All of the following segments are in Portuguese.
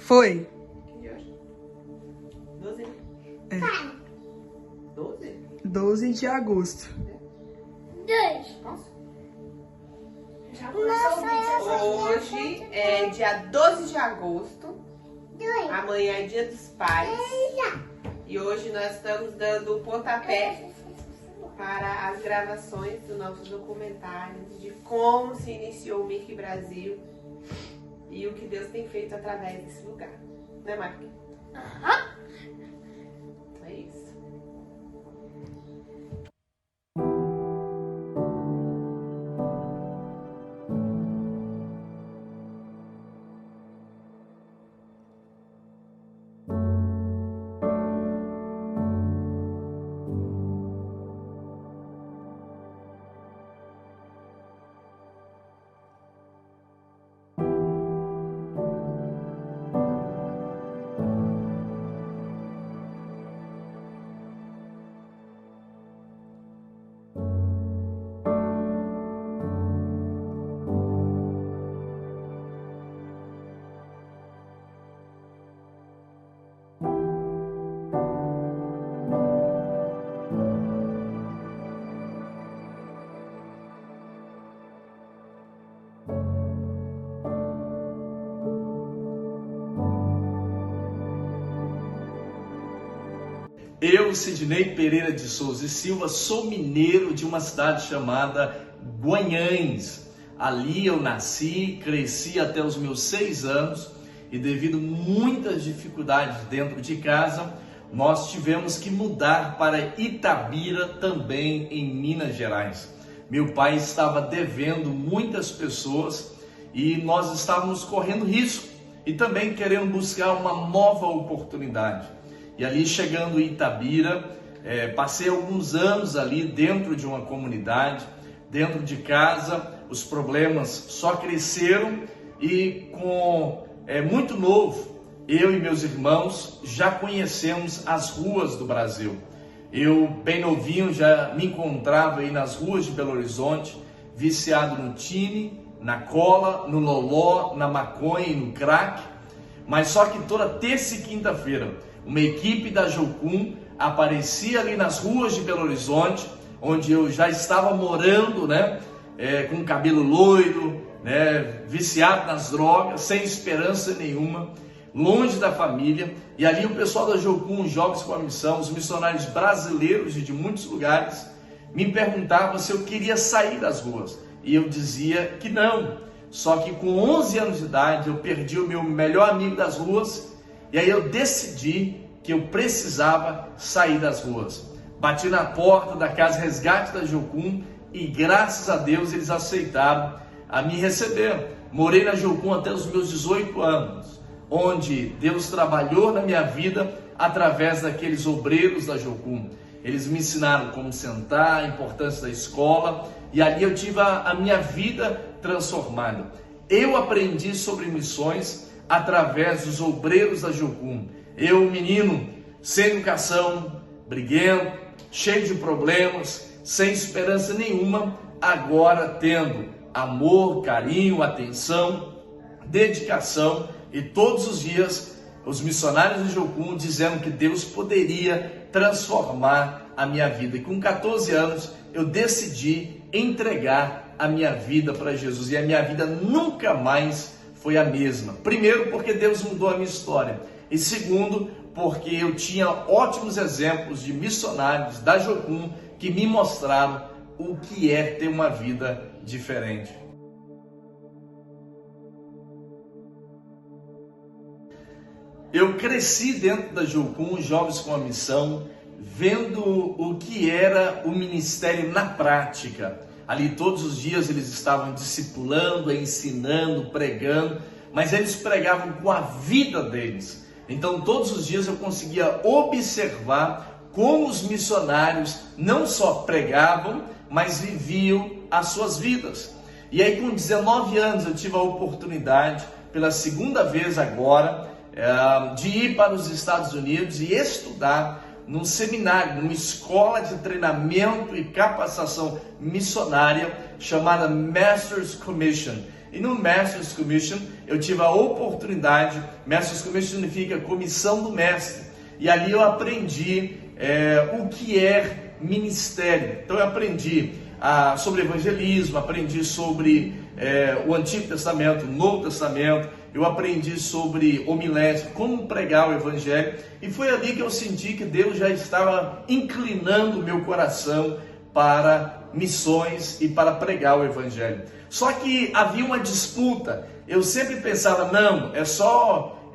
Foi? Que hoje? 12? É. 12? 12 de agosto. 2. Posso? Já começou o vídeo. Hoje é dia 12 de agosto. 2. Amanhã é dia dos pais. E hoje nós estamos dando o pontapé para as gravações dos nossos documentários de como se iniciou o Mickey Brasil e o que Deus tem feito através desse lugar. Né, Marquinhos? Aham. É isso. Eu, Sidney Pereira de Souza e Silva, sou mineiro de uma cidade chamada Guanhães. Ali eu nasci, cresci até os meus 6 anos e devido a muitas dificuldades dentro de casa, nós tivemos que mudar para Itabira, também em Minas Gerais. Meu pai estava devendo muitas pessoas e nós estávamos correndo risco e também querendo buscar uma nova oportunidade. E ali chegando em Itabira, passei alguns anos ali dentro de uma comunidade, dentro de casa, os problemas só cresceram e muito novo, eu e meus irmãos já conhecemos as ruas do Brasil. Eu, bem novinho, já me encontrava aí nas ruas de Belo Horizonte, viciado no tine, na cola, no loló, na maconha e no crack, mas só que toda terça e quinta-feira, uma equipe da Jocum aparecia ali nas ruas de Belo Horizonte, onde eu já estava morando, com cabelo loiro, viciado nas drogas, sem esperança nenhuma, longe da família. E ali o pessoal da Jocum, os Jovens com a Missão, os missionários brasileiros de muitos lugares, me perguntavam se eu queria sair das ruas. E eu dizia que não. Só que com 11 anos de idade eu perdi o meu melhor amigo das ruas. E aí eu decidi que eu precisava sair das ruas. Bati na porta da Casa Resgate da Jocum e graças a Deus eles aceitaram a me receber. Morei na Jocum até os meus 18 anos, onde Deus trabalhou na minha vida através daqueles obreiros da Jocum. Eles me ensinaram como sentar, a importância da escola, e ali eu tive a minha vida transformada. Eu aprendi sobre missões através dos obreiros da Jocum. Eu, menino, sem educação, briguento, cheio de problemas, sem esperança nenhuma, agora tendo amor, carinho, atenção, dedicação, e todos os dias os missionários de Jocum dizendo que Deus poderia transformar a minha vida. E com 14 anos eu decidi entregar a minha vida para Jesus, e a minha vida nunca mais foi a mesma. Primeiro, porque Deus mudou a minha história. E segundo, porque eu tinha ótimos exemplos de missionários da Jocum que me mostraram o que é ter uma vida diferente. Eu cresci dentro da Jocum, Jovens com a Missão, vendo o que era o ministério na prática. Ali todos os dias eles estavam discipulando, ensinando, pregando, mas eles pregavam com a vida deles. Então todos os dias eu conseguia observar como os missionários não só pregavam, mas viviam as suas vidas. E aí com 19 anos eu tive a oportunidade, pela segunda vez agora, de ir para os Estados Unidos e estudar num seminário, numa escola de treinamento e capacitação missionária chamada Master's Commission. E no Master's Commission eu tive a oportunidade, Mestres do Comércio significa comissão do mestre, e ali eu aprendi o que é ministério. Então eu aprendi sobre evangelismo, aprendi sobre o Antigo Testamento, o Novo Testamento, eu aprendi sobre homilética, como pregar o Evangelho, e foi ali que eu senti que Deus já estava inclinando o meu coração para missões e para pregar o Evangelho. Só que havia uma disputa, eu sempre pensava, não, é só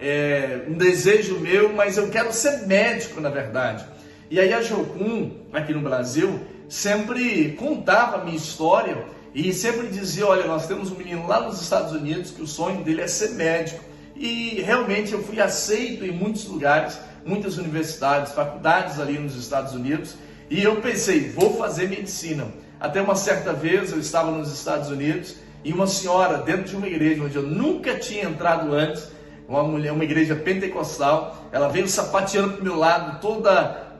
um desejo meu, mas eu quero ser médico na verdade. E aí a Jocum, aqui no Brasil, sempre contava a minha história e sempre dizia, olha, nós temos um menino lá nos Estados Unidos que o sonho dele é ser médico. E realmente eu fui aceito em muitos lugares, muitas universidades, faculdades ali nos Estados Unidos, e eu pensei, vou fazer medicina. Até uma certa vez eu estava nos Estados Unidos e uma senhora dentro de uma igreja onde eu nunca tinha entrado antes, uma igreja pentecostal, ela veio sapateando para o meu lado, toda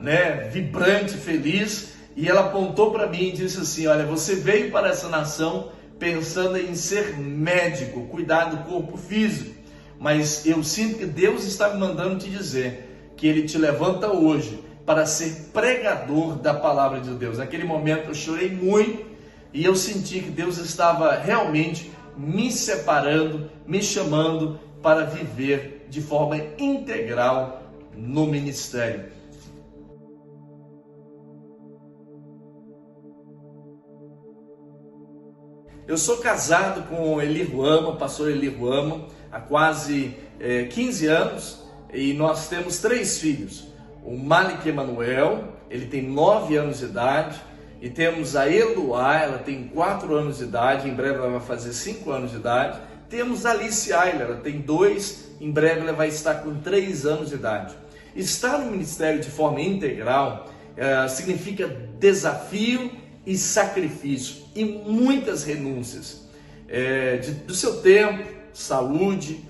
vibrante, feliz, e ela apontou para mim e disse assim, olha, você veio para essa nação pensando em ser médico, cuidar do corpo físico, mas eu sinto que Deus está me mandando te dizer que Ele te levanta hoje para ser pregador da palavra de Deus. Naquele momento eu chorei muito e eu senti que Deus estava realmente me separando, me chamando para viver de forma integral no ministério. Eu sou casado com Eli Ruama, pastor Eli Ruama, há quase 15 anos, e nós temos 3 filhos. O Malik Emanuel, ele tem 9 anos de idade, e temos a Eloá, ela tem 4 anos de idade, em breve ela vai fazer 5 anos de idade. Temos a Alice Ayler, ela tem 2, em breve ela vai estar com 3 anos de idade. Estar no ministério de forma integral significa desafio e sacrifício e muitas renúncias do seu tempo, saúde,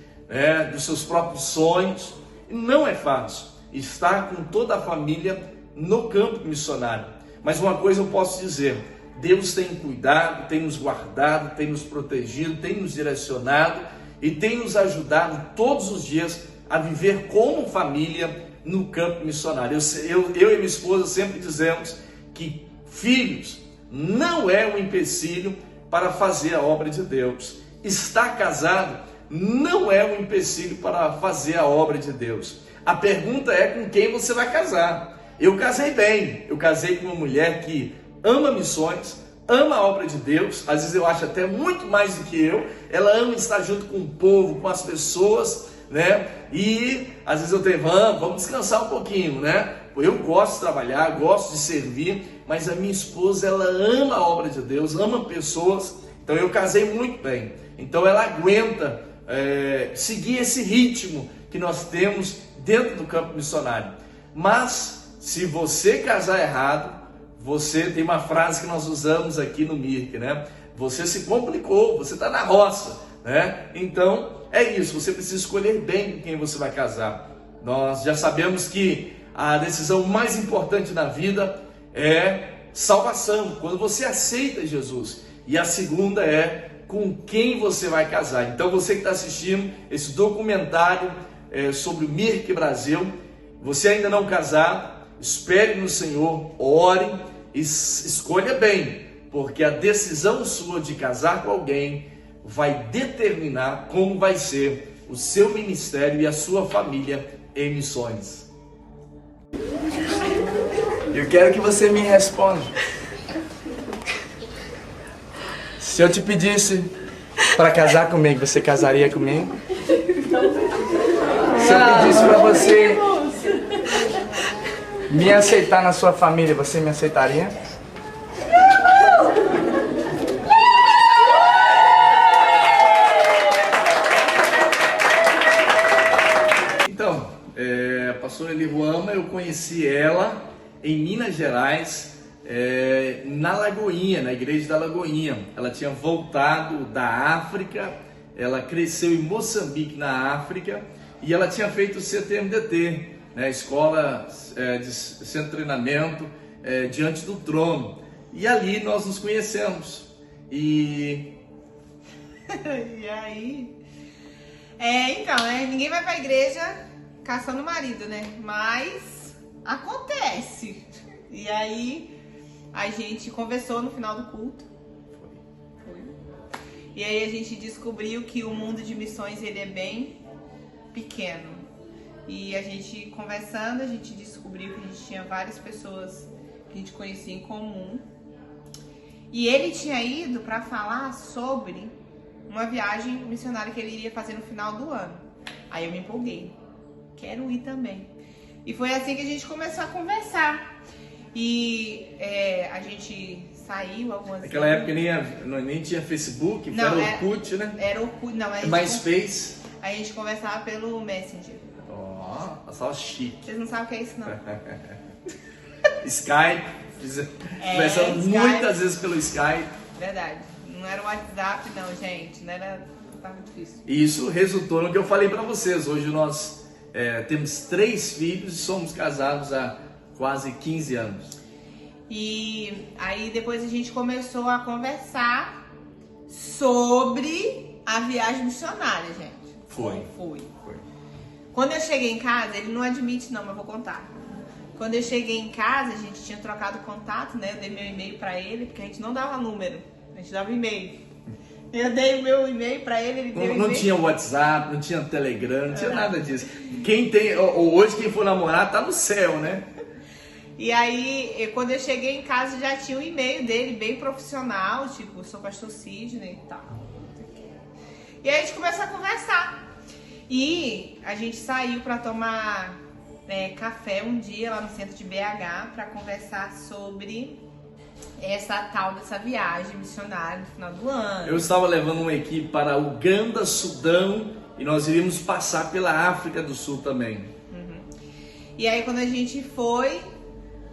dos seus próprios sonhos. Não é fácil estar com toda a família no campo missionário, mas uma coisa eu posso dizer, Deus tem cuidado, tem nos guardado, tem nos protegido, tem nos direcionado e tem nos ajudado todos os dias a viver como família no campo missionário. Eu e minha esposa sempre dizemos que filhos não é um empecilho para fazer a obra de Deus. Estar casado não é um empecilho para fazer a obra de Deus. A pergunta é com quem você vai casar. Eu casei bem, eu casei com uma mulher que ama missões, ama a obra de Deus, às vezes eu acho até muito mais do que eu, ela ama estar junto com o povo, com as pessoas, e às vezes eu tenho, vamos descansar um pouquinho, eu gosto de trabalhar, gosto de servir, mas a minha esposa, ela ama a obra de Deus, ama pessoas, então eu casei muito bem, então ela aguenta seguir esse ritmo que nós temos dentro do campo missionário. Mas se você casar errado, você tem uma frase que nós usamos aqui no MIRC, você se complicou, você está na roça, então é isso, você precisa escolher bem com quem você vai casar. Nós já sabemos que a decisão mais importante na vida é salvação, quando você aceita Jesus, e a segunda é com quem você vai casar. Então você que está assistindo esse documentário sobre o MIRC Brasil, você ainda não casado, espere no Senhor, ore e escolha bem, porque a decisão sua de casar com alguém vai determinar como vai ser o seu ministério e a sua família em missões. Eu quero que você me responda. Se eu te pedisse para casar comigo, você casaria comigo? Se eu pedisse para você me aceitar na sua família, você me aceitaria? Então, a pastora Eli Ruama, eu conheci ela em Minas Gerais, na Lagoinha, na igreja da Lagoinha. Ela tinha voltado da África, ela cresceu em Moçambique, na África, e ela tinha feito o CTMDT, Escola de Centro de Treinamento Diante do Trono. E ali nós nos conhecemos. E aí Então, né? Ninguém vai pra igreja caçando marido, né? Mas acontece. E aí a gente conversou no final do culto. Foi. E aí a gente descobriu que o mundo de missões ele é bem pequeno. E a gente conversando, a gente descobriu que a gente tinha várias pessoas que a gente conhecia em comum. E ele tinha ido para falar sobre uma viagem missionária que ele iria fazer no final do ano. Aí eu me empolguei. Quero ir também. E foi assim que a gente começou a conversar. E a gente saiu algumas vezes. Naquela época nem tinha Facebook, Não, era Orkut, né? Era Orkut, não. MySpace. A gente conversava pelo Messenger. Ó, só chique. Vocês não sabem o que é isso, não. Skype. Conversamos Skype. muitas vezes pelo Skype. Verdade. Não era o WhatsApp, não, gente. Não era... Tava difícil. E isso resultou no que eu falei para vocês. Hoje nós temos 3 filhos e somos casados há quase 15 anos. E aí depois a gente começou a conversar sobre a viagem missionária, gente. Foi. Quando eu cheguei em casa, ele não admite não, mas vou contar. Quando eu cheguei em casa, a gente tinha trocado contato, né? Eu dei meu e-mail pra ele, porque a gente não dava número, a gente dava e-mail. Eu dei o meu e-mail pra ele, ele deu o e-mail. Não tinha WhatsApp, não tinha Telegram, não tinha nada disso. Quem tem, hoje quem for namorar tá no céu, né? E aí, quando eu cheguei em casa, já tinha o e-mail dele, bem profissional, tipo, sou pastor Sidney e tal. E aí a gente começou a conversar. E a gente saiu pra tomar café um dia lá no centro de BH pra conversar sobre dessa viagem missionária no final do ano. Eu estava levando uma equipe para Uganda, Sudão, e nós iríamos passar pela África do Sul também. E aí quando a gente foi,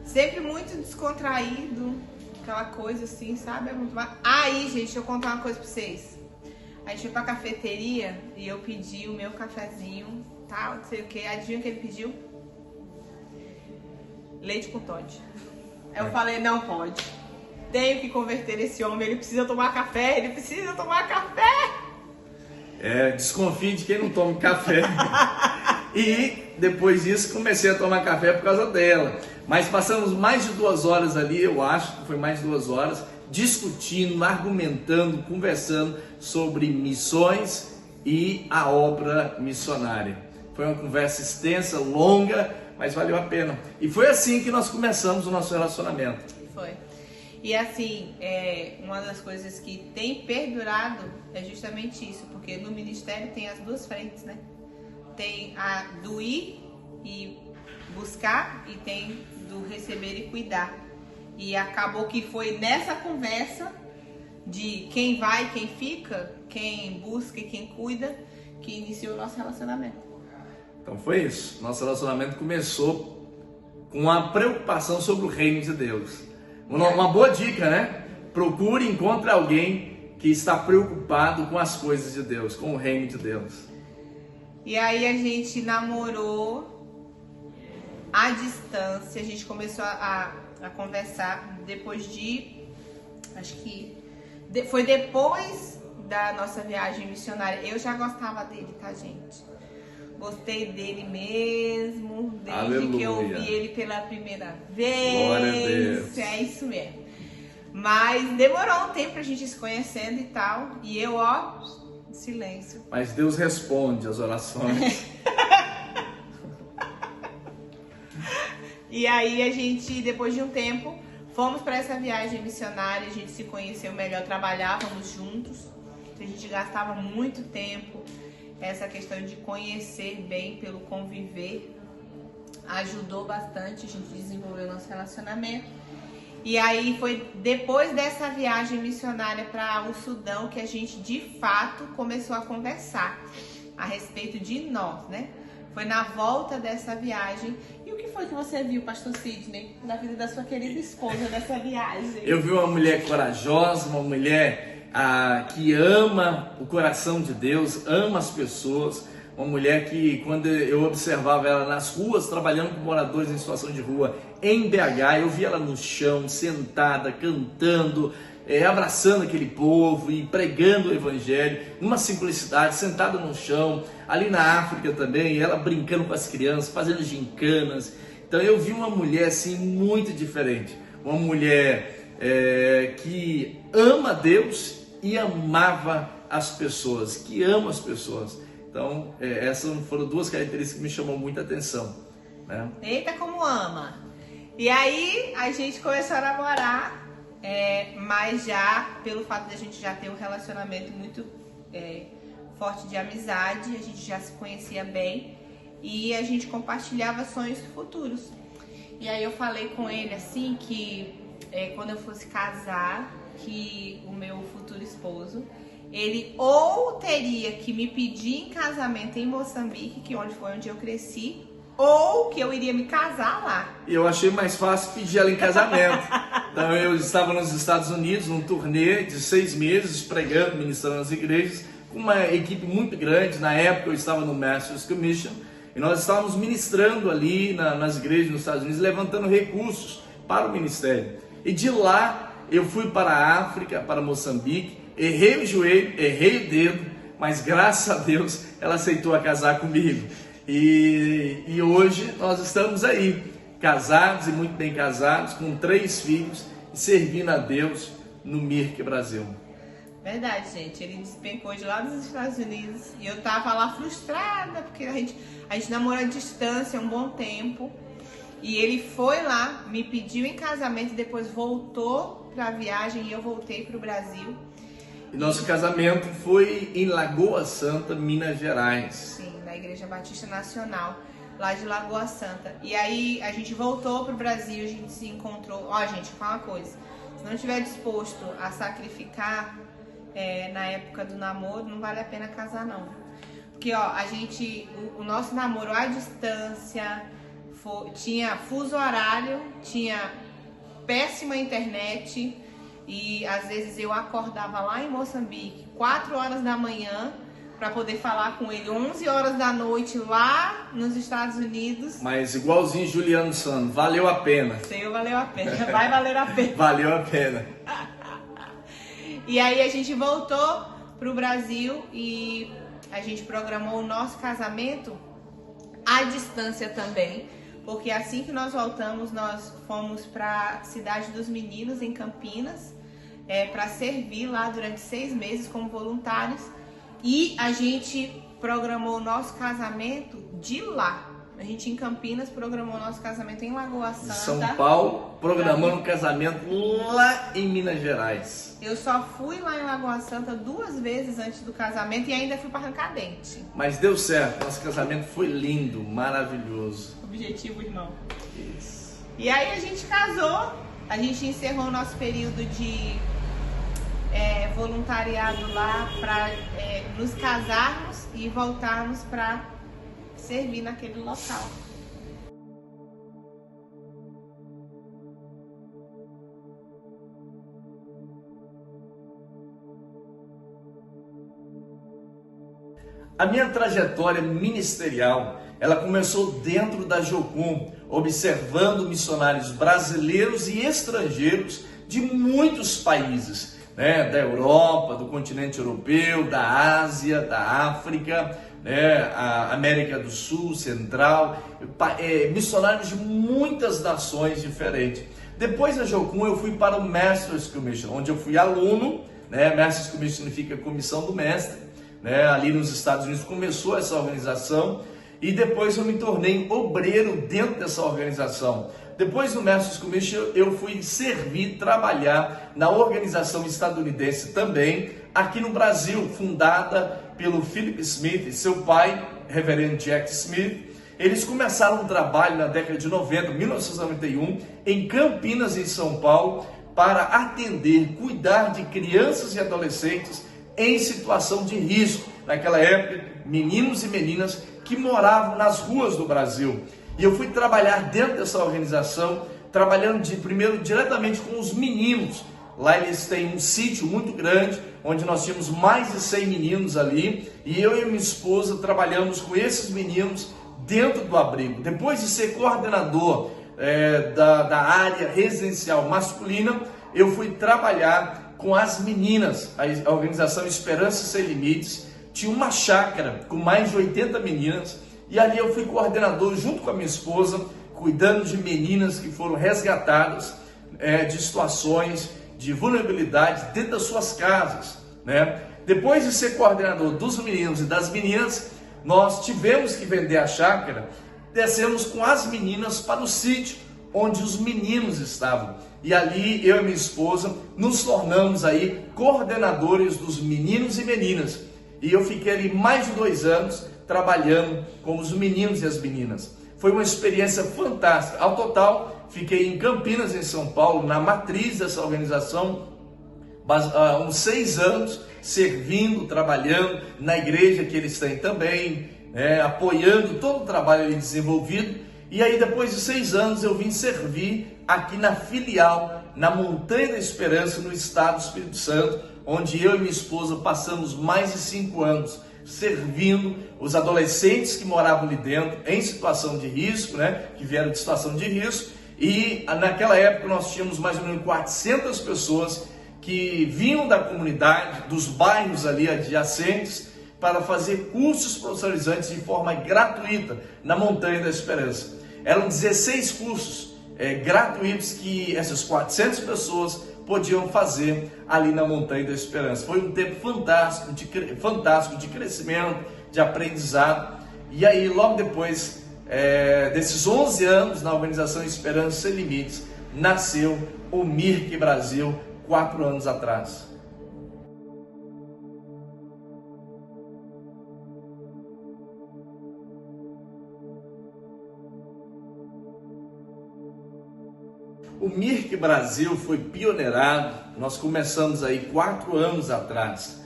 sempre muito descontraído, aquela coisa assim, sabe? Aí, gente, deixa eu contar uma coisa pra vocês. A gente foi pra cafeteria e eu pedi o meu cafezinho, tal, não sei o que. Adivinha o que ele pediu? Leite com Toddy. Eu falei, não pode. Tenho que converter esse homem, ele precisa tomar café, ele precisa tomar café. Desconfie de quem não toma café. E depois disso comecei a tomar café por causa dela. Mas passamos mais de 2 horas ali, eu acho que foi mais de 2 horas, discutindo, argumentando, conversando sobre missões e a obra missionária. Foi uma conversa extensa, longa, mas valeu a pena. E foi assim que nós começamos o nosso relacionamento. Foi. E assim, uma das coisas que tem perdurado é justamente isso, porque no ministério tem as 2 frentes, né? Tem a do ir e buscar e tem do receber e cuidar. E acabou que foi nessa conversa de quem vai, quem fica, quem busca e quem cuida, que iniciou o nosso relacionamento. Então foi isso. Nosso relacionamento começou com a preocupação sobre o reino de Deus. Uma boa dica, né? Procure e encontre alguém que está preocupado com as coisas de Deus, com o reino de Deus. E aí a gente namorou à distância, a gente começou a conversar depois de... Acho que foi depois da nossa viagem missionária. Eu já gostava dele, tá, gente? Gostei dele mesmo, desde Aleluia. que eu ouvi ele pela primeira vez. Glória a Deus. É isso mesmo. Mas demorou um tempo pra gente ir se conhecendo e tal. E eu, silêncio. Mas Deus responde as orações. E aí a gente, depois de um tempo, fomos para essa viagem missionária, a gente se conheceu melhor, trabalhávamos juntos, a gente gastava muito tempo. Essa questão de conhecer bem pelo conviver ajudou bastante, a gente desenvolveu nosso relacionamento. E aí foi depois dessa viagem missionária para o Sudão que a gente de fato começou a conversar a respeito de nós, né? Foi na volta dessa viagem. E o que foi que você viu, pastor Sidney, na vida da sua querida esposa nessa viagem? Eu vi uma mulher corajosa, uma mulher que ama o coração de Deus, ama as pessoas, uma mulher que, quando eu observava ela nas ruas, trabalhando com moradores em situação de rua em BH, eu via ela no chão, sentada, cantando, abraçando aquele povo e pregando o evangelho, numa simplicidade, sentada no chão, ali na África também, ela brincando com as crianças, fazendo gincanas. Então eu vi uma mulher assim muito diferente, uma mulher que ama Deus e amava as pessoas, que ama as pessoas. Então essas foram duas características que me chamou muita atenção, né? Eita, como ama! E aí a gente começou a namorar, mas já pelo fato de a gente já ter um relacionamento muito forte de amizade, a gente já se conhecia bem e a gente compartilhava sonhos futuros. E aí eu falei com ele assim que quando eu fosse casar, que o meu futuro esposo, ele ou teria que me pedir em casamento em Moçambique, que foi onde eu cresci, ou que eu iria me casar lá. E eu achei mais fácil pedir ela em casamento. Então eu estava nos Estados Unidos, num turnê de 6 meses, pregando, ministrando nas igrejas, com uma equipe muito grande. Na época eu estava no Masters Commission, e nós estávamos ministrando ali nas igrejas nos Estados Unidos, levantando recursos para o ministério. E de lá eu fui para a África, para Moçambique, errei o joelho, errei o dedo, mas graças a Deus ela aceitou a casar comigo. E hoje nós estamos aí, casados e muito bem casados, com 3 filhos, e servindo a Deus no Mirk Brasil. Verdade, gente. Ele despencou de lá dos Estados Unidos e eu tava lá frustrada, porque a gente namorou à distância um bom tempo. E ele foi lá, me pediu em casamento e depois voltou pra viagem e eu voltei pro Brasil. E nosso casamento foi em Lagoa Santa, Minas Gerais. Sim, na Igreja Batista Nacional, lá de Lagoa Santa. E aí a gente voltou pro Brasil, a gente se encontrou. Ó, gente, fala uma coisa. Se não estiver disposto a sacrificar na época do namoro, não vale a pena casar, não. Porque, ó, o nosso namoro à distância tinha fuso horário, tinha péssima internet e às vezes eu acordava lá em Moçambique 4 horas da manhã para poder falar com ele 11 horas da noite lá nos Estados Unidos. Mas igualzinho Juliano Santos, valeu a pena. Seu valeu a pena, vai valer a pena. Valeu a pena. E aí a gente voltou pro Brasil e a gente programou o nosso casamento à distância também, porque assim que nós voltamos, nós fomos para a Cidade dos Meninos, em Campinas, para servir lá durante 6 meses como voluntários, e a gente programou o nosso casamento de lá. A gente em Campinas programou o nosso casamento em Lagoa Santa. São Paulo, programando um casamento lá em Minas Gerais. Eu só fui lá em Lagoa Santa 2 vezes antes do casamento e ainda fui para arrancar dente. Mas deu certo, nosso casamento foi lindo, maravilhoso. Objetivo, irmão. Isso. E aí a gente casou, a gente encerrou o nosso período de voluntariado lá para nos casarmos e voltarmos para servir naquele local. A minha trajetória ministerial, ela começou dentro da Jocum, observando missionários brasileiros e estrangeiros de muitos países, né, da Europa, do continente europeu, da Ásia, da África, a América do Sul, Central, missionários de muitas nações diferentes. Depois da Jocum eu fui para o Masters Commission, onde eu fui aluno, Masters Commission significa comissão do mestre, ali nos Estados Unidos começou essa organização e depois eu me tornei obreiro dentro dessa organização. Depois do Masters Commission eu fui servir, trabalhar na organização estadunidense também, aqui no Brasil, fundada pelo Philip Smith e seu pai, Reverendo Jack Smith. Eles começaram um trabalho na década de 90, 1991, em Campinas, em São Paulo, para atender, cuidar de crianças e adolescentes em situação de risco. Naquela época, meninos e meninas que moravam nas ruas do Brasil. E eu fui trabalhar dentro dessa organização, trabalhando primeiro diretamente com os meninos. Lá eles têm um sítio muito grande, onde nós tínhamos mais de 100 meninos ali, e eu e minha esposa trabalhamos com esses meninos dentro do abrigo. Depois de ser coordenador da área residencial masculina, eu fui trabalhar com as meninas. A organização Esperança Sem Limites tinha uma chácara com mais de 80 meninas, e ali eu fui coordenador junto com a minha esposa, cuidando de meninas que foram resgatadas de situações de vulnerabilidade dentro das suas casas, né? Depois de ser coordenador dos meninos e das meninas, nós tivemos que vender a chácara, descemos com as meninas para o sítio onde os meninos estavam. E ali eu e minha esposa nos tornamos aí coordenadores dos meninos e meninas. E eu fiquei ali mais de 2 anos trabalhando com os meninos e as meninas. Foi uma experiência fantástica. Ao total, fiquei em Campinas, em São Paulo, na matriz dessa organização, uns 6 anos, servindo, trabalhando na igreja que eles têm também, apoiando todo o trabalho ali desenvolvido. E aí, depois de 6 anos, eu vim servir aqui na filial, na Montanha da Esperança, no estado do Espírito Santo, onde eu e minha esposa passamos mais de 5 anos servindo os adolescentes que moravam ali dentro, em situação de risco, que vieram de situação de risco. E naquela época nós tínhamos mais ou menos 400 pessoas que vinham da comunidade, dos bairros ali adjacentes, para fazer cursos profissionalizantes de forma gratuita na Montanha da Esperança. Eram 16 cursos gratuitos que essas 400 pessoas podiam fazer ali na Montanha da Esperança. Foi um tempo fantástico de crescimento, de aprendizado. E aí, logo depois desses 11 anos na organização Esperança Sem Limites, nasceu o MIRC Brasil, 4 anos atrás. O MIRC Brasil foi pioneirado, nós começamos aí 4 anos atrás,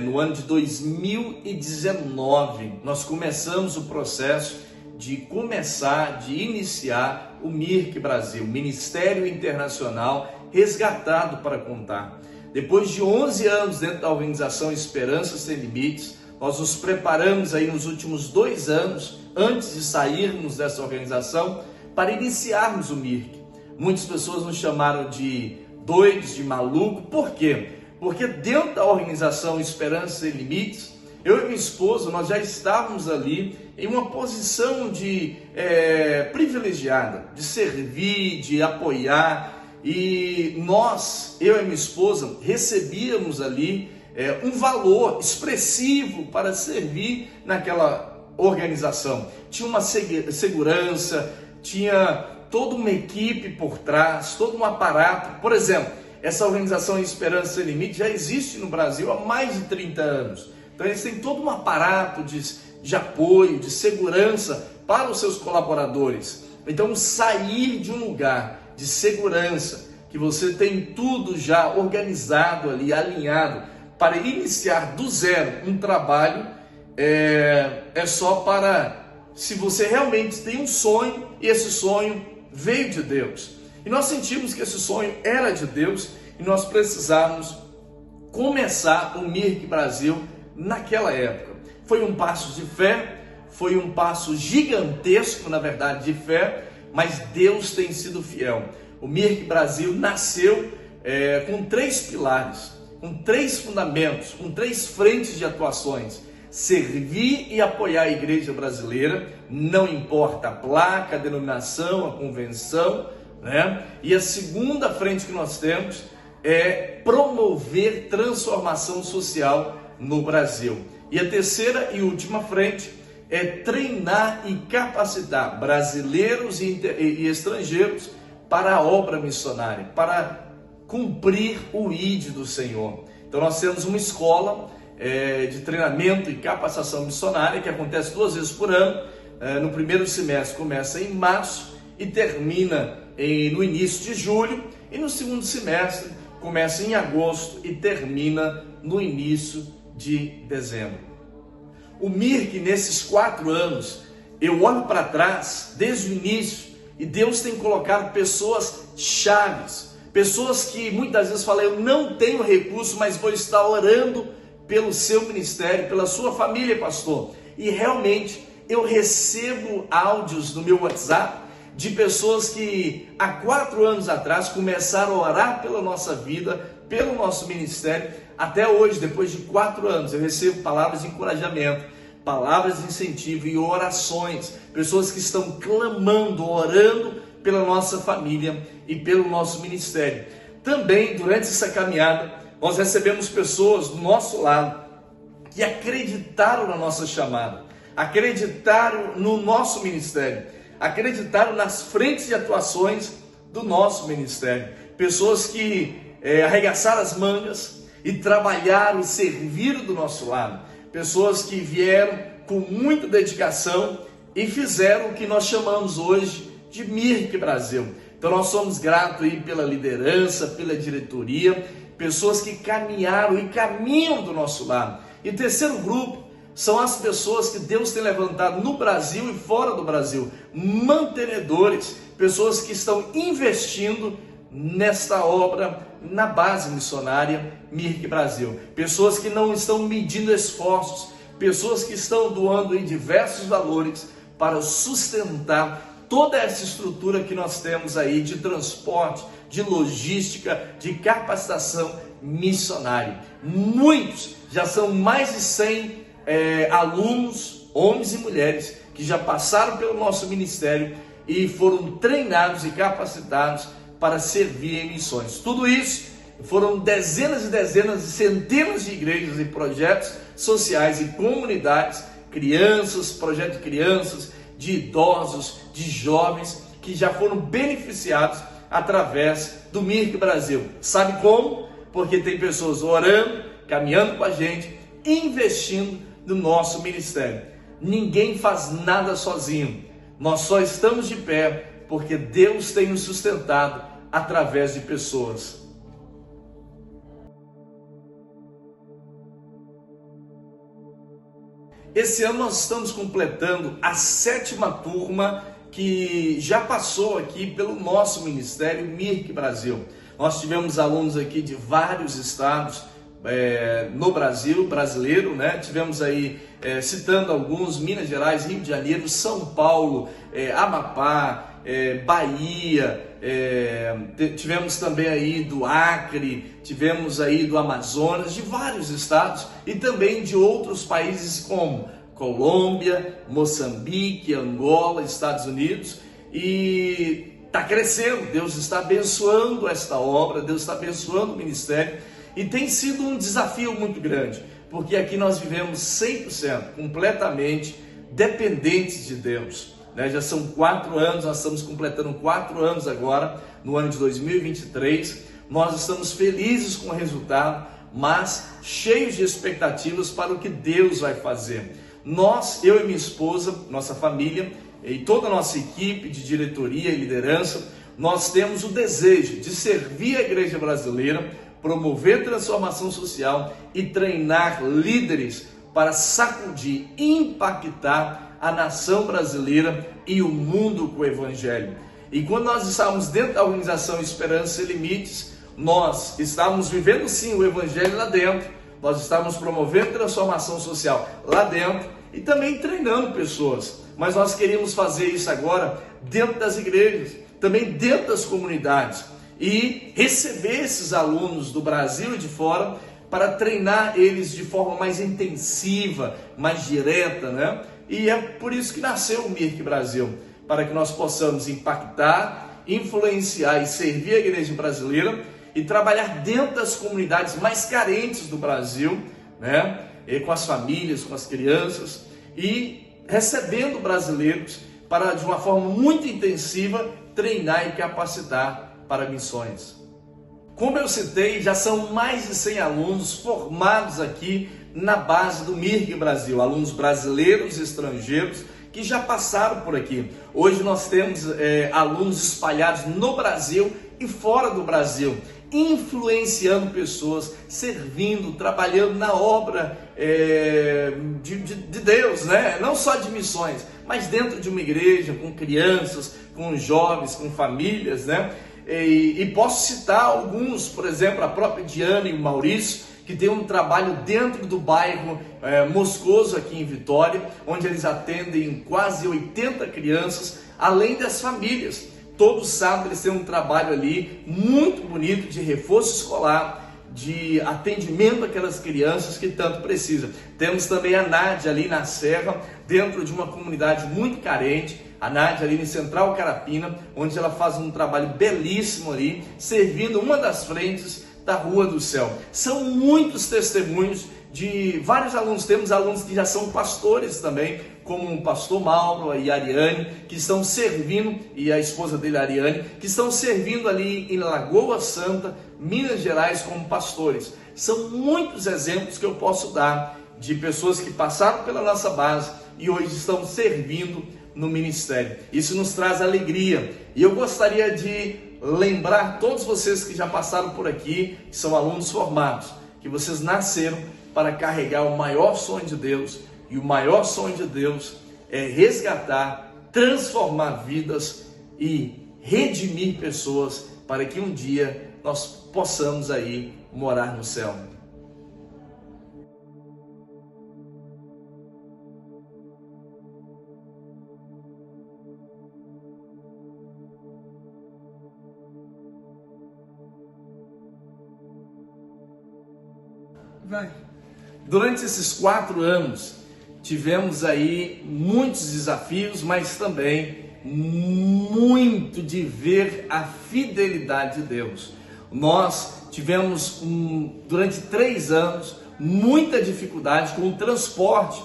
no ano de 2019, nós começamos o processo de iniciar o MIRC Brasil, Ministério Internacional Resgatado para Contar. Depois de 11 anos dentro da organização Esperança Sem Limites, nós nos preparamos aí nos últimos 2 anos, antes de sairmos dessa organização, para iniciarmos o MIRC. Muitas pessoas nos chamaram de doidos, de maluco. Por quê? Porque dentro da organização Esperança Sem Limites, eu e minha esposa, nós já estávamos ali em uma posição de privilegiada, de servir, de apoiar. E nós, eu e minha esposa, recebíamos ali um valor expressivo para servir naquela organização. Tinha uma segurança, tinha toda uma equipe por trás, todo um aparato. Por exemplo, essa organização Esperança Sem Limites já existe no Brasil há mais de 30 anos. Então eles têm todo um aparato de apoio, de segurança para os seus colaboradores. Então sair de um lugar de segurança, que você tem tudo já organizado ali, alinhado, para iniciar do zero um trabalho, é só para, se você realmente tem um sonho, e esse sonho veio de Deus. E nós sentimos que esse sonho era de Deus, e nós precisávamos começar o MIRC Brasil naquela época. Foi um passo de fé, foi um passo gigantesco, na verdade, de fé, mas Deus tem sido fiel. O MIRC Brasil nasceu com 3 pilares, com 3 fundamentos, com 3 frentes de atuações: servir e apoiar a igreja brasileira, não importa a placa, a denominação, a convenção, E a segunda frente que nós temos é promover transformação social no Brasil. E a terceira e última frente é treinar e capacitar brasileiros e estrangeiros para a obra missionária, para cumprir o ID do Senhor. Então nós temos uma escola de treinamento e capacitação missionária que acontece 2 vezes por ano. No primeiro semestre começa em março e termina no início de julho, e no segundo semestre começa em agosto e termina no início de dezembro. O MIRC, nesses 4 anos, eu olho para trás desde o início e Deus tem colocado pessoas chaves, pessoas que muitas vezes falam: eu não tenho recurso, mas vou estar orando pelo seu ministério, pela sua família, pastor. E realmente eu recebo áudios no meu WhatsApp de pessoas que há 4 anos atrás começaram a orar pela nossa vida, pelo nosso ministério. Até hoje, depois de 4 anos, eu recebo palavras de encorajamento, palavras de incentivo e orações. Pessoas que estão clamando, orando pela nossa família e pelo nosso ministério. Também, durante essa caminhada, nós recebemos pessoas do nosso lado que acreditaram na nossa chamada, acreditaram no nosso ministério, acreditaram nas frentes de atuações do nosso ministério. Pessoas que arregaçaram as mangas e trabalharam e serviram do nosso lado. Pessoas que vieram com muita dedicação e fizeram o que nós chamamos hoje de MIRC Brasil. Então nós somos gratos aí pela liderança, pela diretoria, pessoas que caminharam e caminham do nosso lado. E o terceiro grupo são as pessoas que Deus tem levantado no Brasil e fora do Brasil, mantenedores, pessoas que estão investindo nesta obra, na base missionária MIRC Brasil. Pessoas que não estão medindo esforços, pessoas que estão doando em diversos valores para sustentar toda essa estrutura que nós temos aí de transporte, de logística, de capacitação missionária. Muitos, já são mais de 100 alunos, homens e mulheres, que já passaram pelo nosso ministério e foram treinados e capacitados para servir em missões. Tudo isso foram dezenas e dezenas e centenas de igrejas e projetos sociais e comunidades, crianças, projeto de crianças, de idosos, de jovens, que já foram beneficiados através do MIRC Brasil. Sabe como? Porque tem pessoas orando, caminhando com a gente, investindo no nosso ministério. Ninguém faz nada sozinho. Nós só estamos de pé porque Deus tem nos sustentado através de pessoas. Esse ano nós estamos completando a 7ª turma que já passou aqui pelo nosso ministério MIRC Brasil. Nós tivemos alunos aqui de vários estados no Brasil, brasileiro, né? Tivemos aí, citando alguns, Minas Gerais, Rio de Janeiro, São Paulo, Amapá, Bahia, tivemos também aí do Acre, tivemos aí do Amazonas, de vários estados e também de outros países como Colômbia, Moçambique, Angola, Estados Unidos, e está crescendo. Deus está abençoando esta obra, Deus está abençoando o ministério e tem sido um desafio muito grande, porque aqui nós vivemos 100%, completamente dependentes de Deus. Já são 4 anos, nós estamos completando 4 anos agora, no ano de 2023. Nós estamos felizes com o resultado, mas cheios de expectativas para o que Deus vai fazer. Nós, eu e minha esposa, nossa família e toda a nossa equipe de diretoria e liderança, nós temos o desejo de servir a igreja brasileira, promover transformação social e treinar líderes para sacudir, impactar a nação brasileira e o mundo com o Evangelho. E quando nós estávamos dentro da organização Esperança Sem Limites, nós estávamos vivendo sim o Evangelho lá dentro, nós estávamos promovendo transformação social lá dentro e também treinando pessoas. Mas nós queríamos fazer isso agora dentro das igrejas, também dentro das comunidades, e receber esses alunos do Brasil e de fora para treinar eles de forma mais intensiva, mais direta, né? E é por isso que nasceu o MIRC Brasil, para que nós possamos impactar, influenciar e servir a igreja brasileira e trabalhar dentro das comunidades mais carentes do Brasil, né? E com as famílias, com as crianças, e recebendo brasileiros para, de uma forma muito intensiva, treinar e capacitar para missões. Como eu citei, já são mais de 100 alunos formados aqui na base do MIRC Brasil, alunos brasileiros e estrangeiros que já passaram por aqui. Hoje nós temos alunos espalhados no Brasil e fora do Brasil, influenciando pessoas, servindo, trabalhando na obra de Deus, né? Não só de missões, mas dentro de uma igreja, com crianças, com jovens, com famílias, né? E posso citar alguns, por exemplo, a própria Diana e o Maurício, que tem um trabalho dentro do bairro Moscoso, aqui em Vitória, onde eles atendem quase 80 crianças, além das famílias. Todo sábado eles têm um trabalho ali muito bonito de reforço escolar, de atendimento àquelas crianças que tanto precisam. Temos também a Nádia ali na Serra, dentro de uma comunidade muito carente, a Nádia ali em Central Carapina, onde ela faz um trabalho belíssimo ali, servindo uma das frentes da Rua do Céu. São muitos testemunhos de vários alunos, temos alunos que já são pastores também, como o pastor Mauro e a Ariane, que estão servindo, e a esposa dele, a Ariane, que estão servindo ali em Lagoa Santa, Minas Gerais, como pastores. São muitos exemplos que eu posso dar de pessoas que passaram pela nossa base e hoje estão servindo no ministério. Isso nos traz alegria. E eu gostaria de lembrar todos vocês que já passaram por aqui, que são alunos formados, que vocês nasceram para carregar o maior sonho de Deus. E o maior sonho de Deus é resgatar, transformar vidas e redimir pessoas para que um dia nós possamos aí morar no céu. Vai. Durante esses 4 anos, tivemos aí muitos desafios, mas também muito de ver a fidelidade de Deus. Nós tivemos, durante 3 anos, muita dificuldade com o transporte,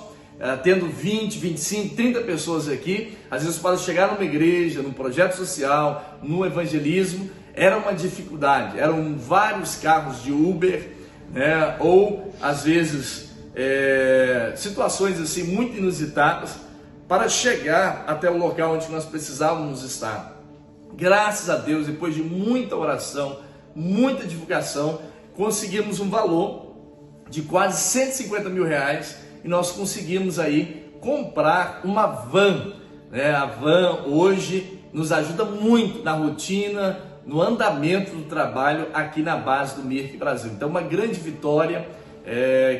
tendo 20, 25, 30 pessoas aqui. Às vezes para chegar numa igreja, num projeto social, no evangelismo, era uma dificuldade. Eram vários carros de Uber, né? Ou às vezes situações assim muito inusitadas para chegar até o local onde nós precisávamos estar. Graças a Deus, depois de muita oração, muita divulgação, conseguimos um valor de quase 150 mil reais e nós conseguimos aí comprar uma van, né? A van hoje nos ajuda muito na rotina, no andamento do trabalho aqui na base do MIRC Brasil. Então, uma grande vitória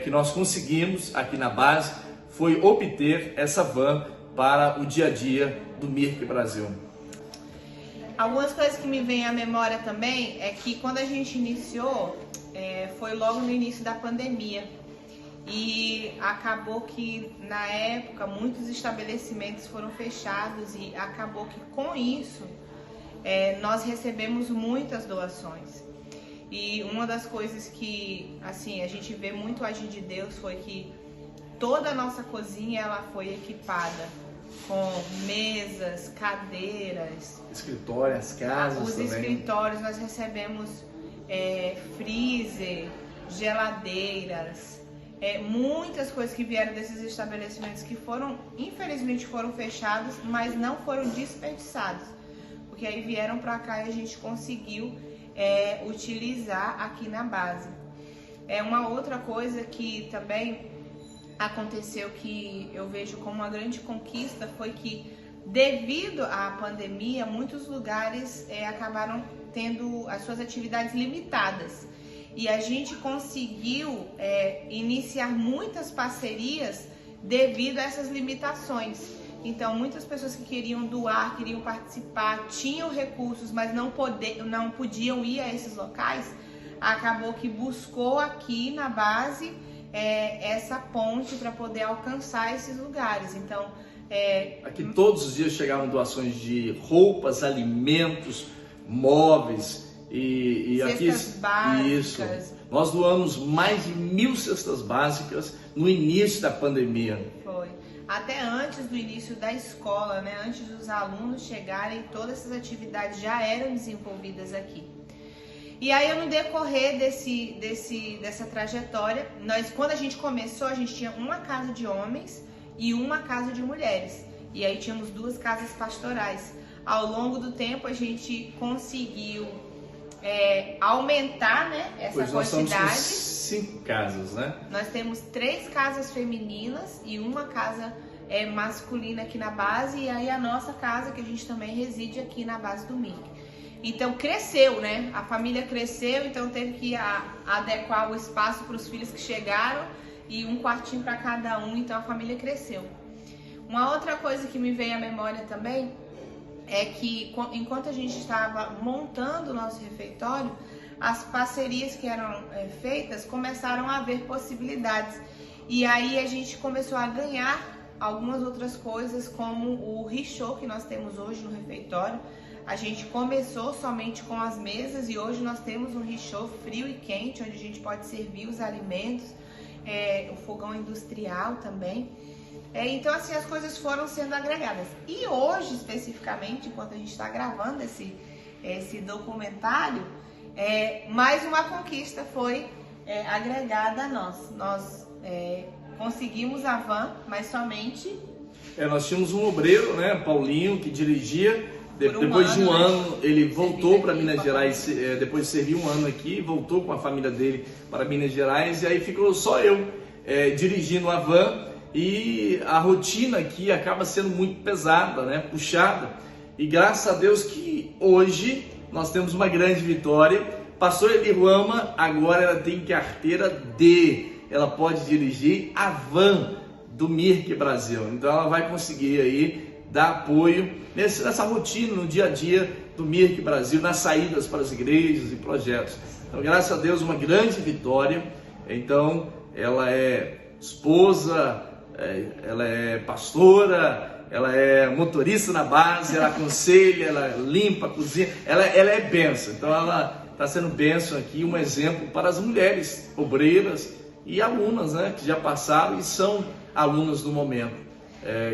que nós conseguimos aqui na base foi obter essa van para o dia a dia do MIRC Brasil. Algumas coisas que me vêm à memória também é que quando a gente iniciou, foi logo no início da pandemia. E acabou que na época muitos estabelecimentos foram fechados e acabou que com isso nós recebemos muitas doações. E uma das coisas que assim a gente vê muito agir de Deus foi que toda a nossa cozinha ela foi equipada com mesas, cadeiras, Escritórios, casas os também. escritórios nós recebemos freezer, geladeiras, muitas coisas que vieram desses estabelecimentos que foram, infelizmente foram fechados, mas não foram desperdiçados, porque aí vieram para cá e a gente conseguiu utilizar aqui na base. Uma outra coisa que também aconteceu que eu vejo como uma grande conquista foi que devido à pandemia muitos lugares acabaram tendo as suas atividades limitadas e a gente conseguiu iniciar muitas parcerias devido a essas limitações. Então muitas pessoas que queriam doar, queriam participar, tinham recursos, mas não podiam ir a esses locais, acabou que buscou aqui na base essa ponte para poder alcançar esses lugares. Então aqui todos os dias chegavam doações de roupas, alimentos, móveis e cestas básicas. Isso. Nós doamos mais de 1.000 cestas básicas no início da pandemia. Foi. Até antes do início da escola, né? Antes dos alunos chegarem, todas essas atividades já eram desenvolvidas aqui. E aí, no decorrer dessa trajetória, quando a gente começou, a gente tinha uma casa de homens e uma casa de mulheres. E aí tínhamos 2 casas pastorais. Ao longo do tempo, a gente conseguiu aumentar, né, essa Pois nós quantidade. estamos com 5 casas, né? Nós temos 3 casas femininas e uma casa masculina aqui na base, e aí a nossa casa, que a gente também reside aqui na base do MIRC. Então cresceu, né? A família cresceu, então teve que adequar o espaço para os filhos que chegaram e um quartinho para cada um, então a família cresceu. Uma outra coisa que me veio à memória também é que enquanto a gente estava montando o nosso refeitório, as parcerias que eram feitas começaram a haver possibilidades. E aí a gente começou a ganhar algumas outras coisas, como o richô que nós temos hoje no refeitório. A gente começou somente com as mesas e hoje nós temos um richô frio e quente, onde a gente pode servir os alimentos, o fogão industrial também. Então assim, as coisas foram sendo agregadas. E hoje, especificamente, enquanto a gente está gravando esse documentário, mais uma conquista foi agregada a nós. Nós conseguimos a van, mas somente... Nós tínhamos um obreiro, né, Paulinho, que dirigia. Depois de um ano, ele voltou para Minas Gerais, depois de servir um ano aqui, voltou com a família dele para Minas Gerais, e aí ficou só eu dirigindo a van, e a rotina aqui acaba sendo muito pesada, né, puxada, e graças a Deus que hoje nós temos uma grande vitória. Pastor Eliruama, agora ela tem carteira D, ela pode dirigir a van do Mirk Brasil, então ela vai conseguir aí dar apoio nessa rotina, no dia a dia do Mirk Brasil, nas saídas para as igrejas e projetos. Então, graças a Deus, uma grande vitória. Então, ela é esposa, ela é pastora, ela é motorista na base, ela aconselha, ela limpa a cozinha, ela é bênção. Então, ela está sendo bênção aqui, um exemplo para as mulheres obreiras e alunas, né, que já passaram e são alunas do momento.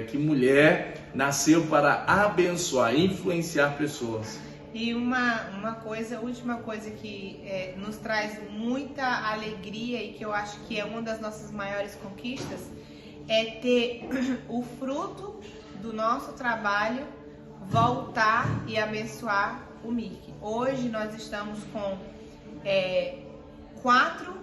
Que mulher nasceu para abençoar, influenciar pessoas. E última coisa que nos traz muita alegria e que eu acho que é uma das nossas maiores conquistas, é ter o fruto do nosso trabalho voltar e abençoar o Mirk. Hoje nós estamos com 4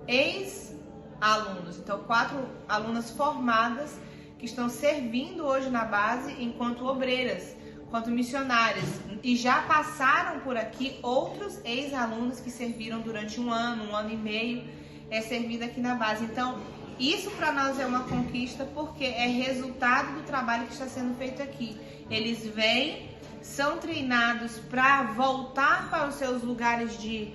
ex-alunos, então 4 alunas formadas que estão servindo hoje na base enquanto obreiras, enquanto missionárias, e já passaram por aqui outros ex-alunos que serviram durante um ano e meio, servindo aqui na base. Então, isso para nós é uma conquista, porque é resultado do trabalho que está sendo feito aqui. Eles vêm, são treinados para voltar para os seus lugares de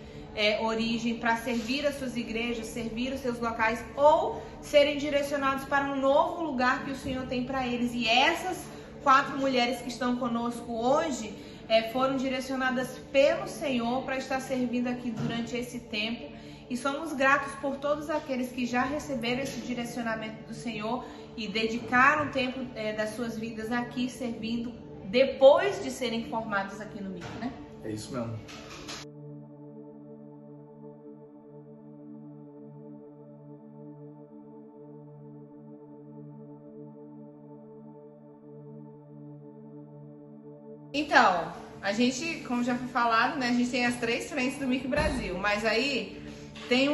origem, para servir as suas igrejas, servir os seus locais, ou serem direcionados para um novo lugar que o Senhor tem para eles. E essas 4 mulheres que estão conosco hoje foram direcionadas pelo Senhor para estar servindo aqui durante esse tempo. E somos gratos por todos aqueles que já receberam esse direcionamento do Senhor e dedicaram tempo das suas vidas aqui servindo, depois de serem formados aqui no Mirk, né? É isso mesmo. Então, a gente, como já foi falado, né, a gente tem as 3 frentes do Mirk Brasil, mas aí tem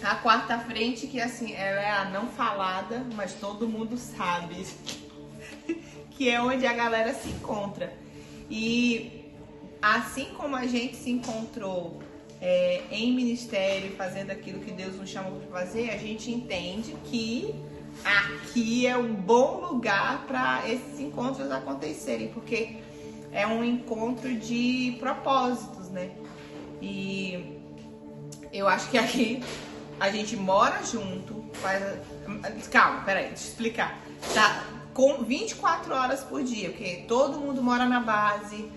a quarta frente que, assim, ela é a não falada, mas todo mundo sabe, que é onde a galera se encontra. E assim como a gente se encontrou em ministério, fazendo aquilo que Deus nos chamou para fazer, a gente entende que aqui é um bom lugar para esses encontros acontecerem, porque é um encontro de propósitos, né? E eu acho que aqui a gente mora junto, calma, peraí, deixa eu explicar. Tá com 24 horas por dia, porque todo mundo mora na base.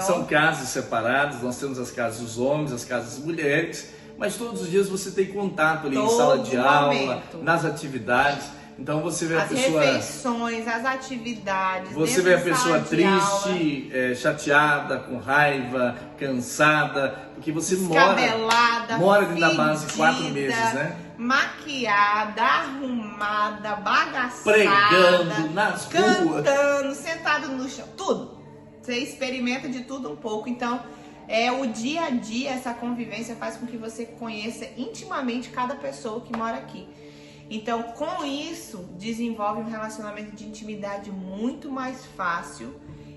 São casas separadas, nós temos as casas dos homens, as casas das mulheres, mas todos os dias você tem contato ali em sala de aula, nas atividades. Então você vê a pessoa... As refeições, as atividades... Você vê a pessoa triste, chateada, com raiva, cansada, porque você mora dentro da base 4 meses, né? Maquiada, arrumada, bagaçada... Pregando nas ruas... Cantando, sentado no chão, tudo. Você experimenta de tudo um pouco, então... o dia a dia, essa convivência faz com que você conheça intimamente cada pessoa que mora aqui. Então, com isso, desenvolve um relacionamento de intimidade muito mais fácil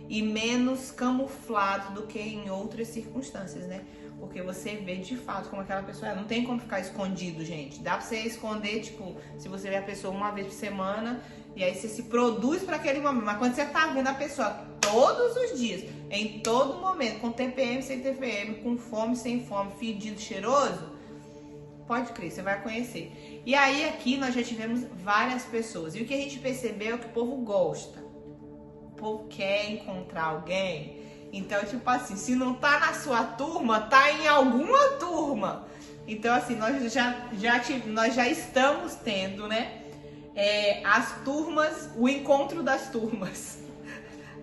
e menos camuflado do que em outras circunstâncias, né? Porque você vê de fato como aquela pessoa é. Não tem como ficar escondido, gente. Dá pra você esconder, tipo, se você vê a pessoa uma vez por semana e aí você se produz para aquele momento. Mas quando você tá vendo a pessoa todos os dias, em todo momento, com TPM, sem TPM, com fome, sem fome, fedido, cheiroso, pode crer, você vai conhecer. E aí aqui nós já tivemos várias pessoas. E o que a gente percebeu é que o povo gosta. O povo quer encontrar alguém. Então, tipo assim, se não tá na sua turma, tá em alguma turma. Então, assim, nós já estamos tendo, né? As turmas, o encontro das turmas.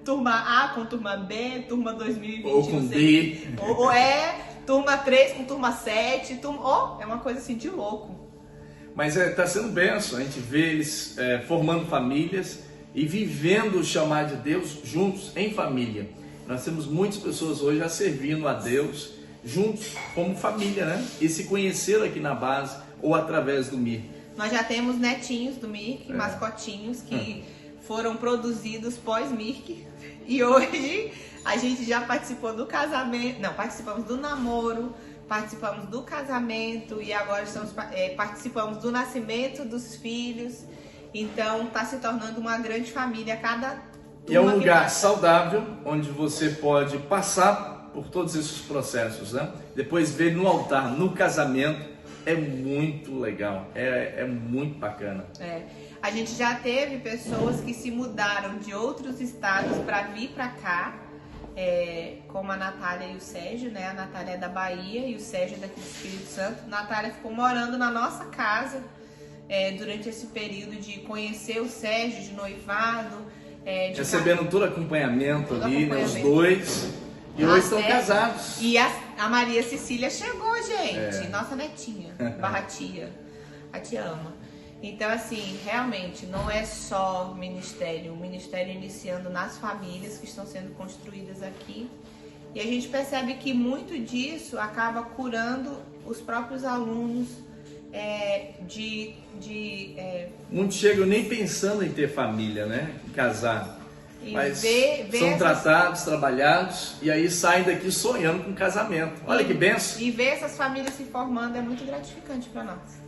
Turma A com turma B, turma 2020. Ou com D. Ou turma 3 com turma 7. É uma coisa assim de louco. Mas tá sendo benção, a gente vê eles formando famílias e vivendo o chamar de Deus juntos, em família. Nós temos muitas pessoas hoje já servindo a Deus juntos, como família, né? E se conheceram aqui na base ou através do MIR. Nós já temos netinhos do Mirk, mascotinhos, que foram produzidos pós-Mirk. E hoje a gente já participou do casamento, não, participamos do namoro, participamos do casamento e agora participamos do nascimento dos filhos. Então está se tornando uma grande família cada E é um lugar saudável, onde você pode passar por todos esses processos, né? Depois ver no altar, no casamento, é muito legal, é muito bacana. A gente já teve pessoas que se mudaram de outros estados para vir para cá, como a Natália e o Sérgio, né? A Natália é da Bahia e o Sérgio é daqui do Espírito Santo. A Natália ficou morando na nossa casa durante esse período de conhecer o Sérgio, de noivado. Recebendo todo acompanhamento ali, né? Os dois. E hoje estão casados. E a Maria Cecília chegou, gente. Nossa netinha, barra tia. A tia ama. Então, assim, realmente, não é só ministério. O ministério iniciando nas famílias que estão sendo construídas aqui. E a gente percebe que muito disso acaba curando os próprios alunos Muitos chegam nem pensando em ter família, né? Em casar. Mas são tratados, trabalhados e aí saem daqui sonhando com casamento. Olha que benção. E ver essas famílias se formando é muito gratificante para nós.